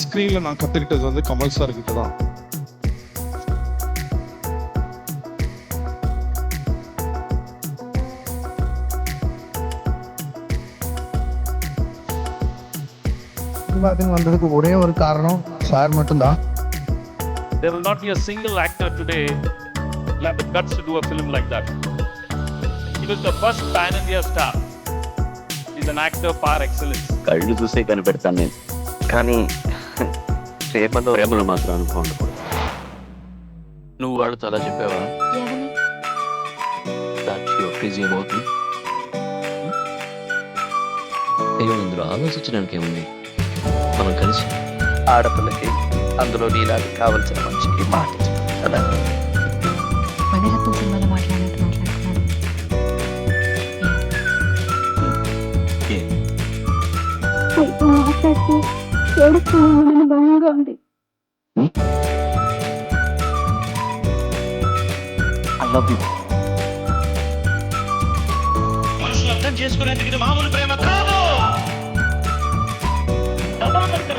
ஸ்க்ரீனில் நான் கற்றுக்கிட்டது வந்து கமல் சார் கிட்ட தான். வந்ததுக்கு ஒரே ஒரு காரணம் சார் மட்டும்தான். There will not be a single actor today who have the guts to do a film like that. He was the first pan-India star. He's an actor par excellence. కళ్ళు చూసే కనిపెడతాను నేను, కానీ ప్రేమలో మాత్రం అనుభవం ఉండకూడదు. నువ్వు వాళ్ళతో అలా చెప్పావా? That you are crazy about me? అయ్యో, ఇందులో ఆలోచించడానికి ఏముంది? మనం కలిసి ఆడపిల్లకి అందులో నీలాగా కావలసిన మనిషికి మాట కదా. మణిరత్నం సినిమాలో మాట్లాడినట్టు మాట్లాడుతున్నాను. మాట్లాడితే ఏడుస్తున్నాను, భయంగా ఉంది. I love you. మనుషులు అర్థం చేసుకునేందుకు ఇది మామూలు ప్రేమ కాదు.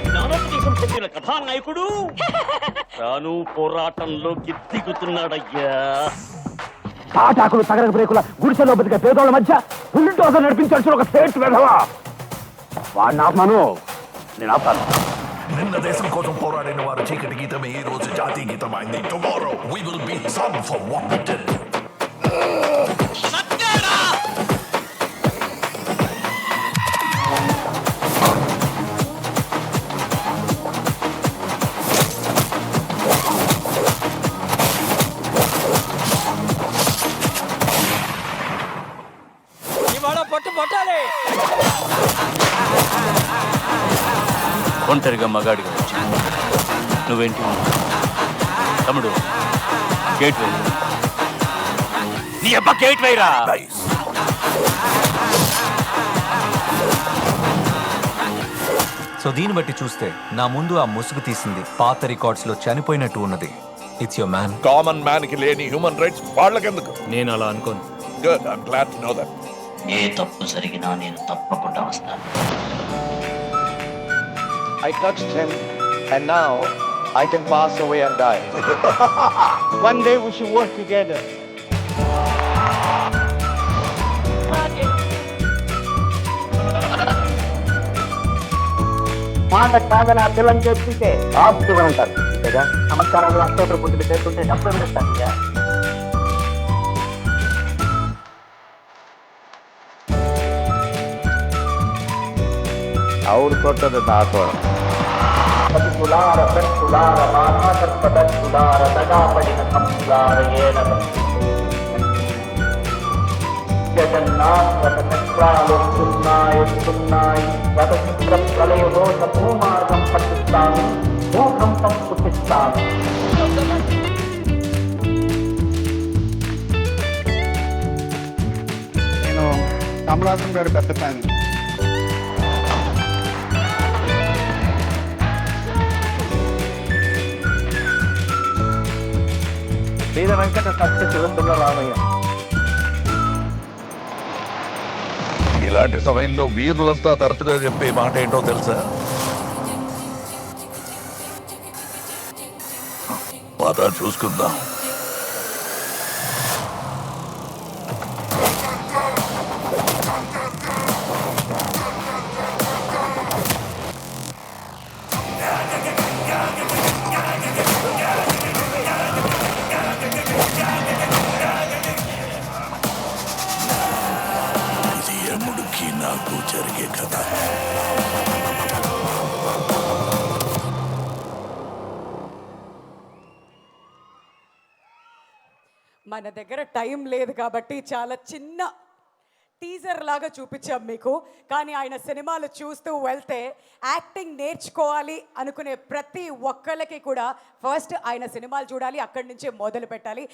జ్ఞానోపదేశం పొందిన కథానాయకుడు తాను పోరాటంలోకి దిగుతున్నాడయ్యా. తాటాకులు తగరక బ్రేకుల గుడిసెలో బతికే పేదోళ్ళ మధ్య ఉల్లిటోగా నడిపించాల్సిన ఒక సేట్ వెధవా వాడిని ఆపమాను, నేను ఆపాను. నిన్న దేశం కోసం పోరాడిన వారు చీకటి గీతమే ఈ రోజు జాతీయ గీతం అయింది. Tomorrow we will be sung for what we did. ఒంటరిగా మగాడిగా వచ్చి నువ్వేంటి తమ్ముడు, గేట్ వే, నీ అబ్బా గేట్ వేరా. Nice. సో దీన్ని బట్టి చూస్తే నా ముందు ఆ ముసుగు తీసింది పాత రికార్డ్స్ లో చనిపోయినట్టు ఉన్నది. It's your man. Common man కి లేని హ్యూమన్ రైట్స్ వాళ్ళకెందుకు? నేను అలా అనుకోను. Good, I'm glad to know that. ఏ తప్పు జరిగినా నేను తప్పకుండా వస్తాను. I touched him and now I can pass away and die. One day we should work together. మాట కాదని ఆ పిల్లని చెప్తుంటే ఆప్తుగా ఉంటారు అంతేగా. నమస్కారాలు అష్టోత్తర పూజలు చేస్తుంటే డబ్బు విడుస్తాను. ಅವ್ರು ಕೊಟ್ಟದ್ದು ದಾಸೋಹ. ತುಲಾರ ತುಲಾರ ಮಾನಸತ್ವದ ತುಲಾರ ದಗಾಪಡಿನ ಸಂಸ್ಕಾರ ಏನ జగన్నాథ చక్రాలు సున్నాయి సున్నాయి రథ చిత్ర ప్రళయోత భూమార్గం పట్టిస్తాను, భూకంపం పుట్టిస్తాను. నేను కమలాసన్ గారి పెద్ద ఫ్యాన్. వీర వెంకట సత్య శివంతుల రామయ్య. ఇలాంటి సమయంలో వీరులంతా తరచుగా చెప్పే మాట ఏంటో తెలుసా? మాట చూసుకుందాం. ఇది ఎముడికి నాకు జరిగే కథ. మన దగ్గర టైం లేదు కాబట్టి చాలా చిన్న టీజర్ లాగా చూపించాం మీకు. కానీ ఆయన సినిమాలు చూస్తూ వెళ్తే యాక్టింగ్ నేర్చుకోవాలి అనుకునే ప్రతి ఒక్కళ్ళకి కూడా ఫస్ట్ ఆయన సినిమాలు చూడాలి, అక్కడి నుంచే మొదలు పెట్టాలి.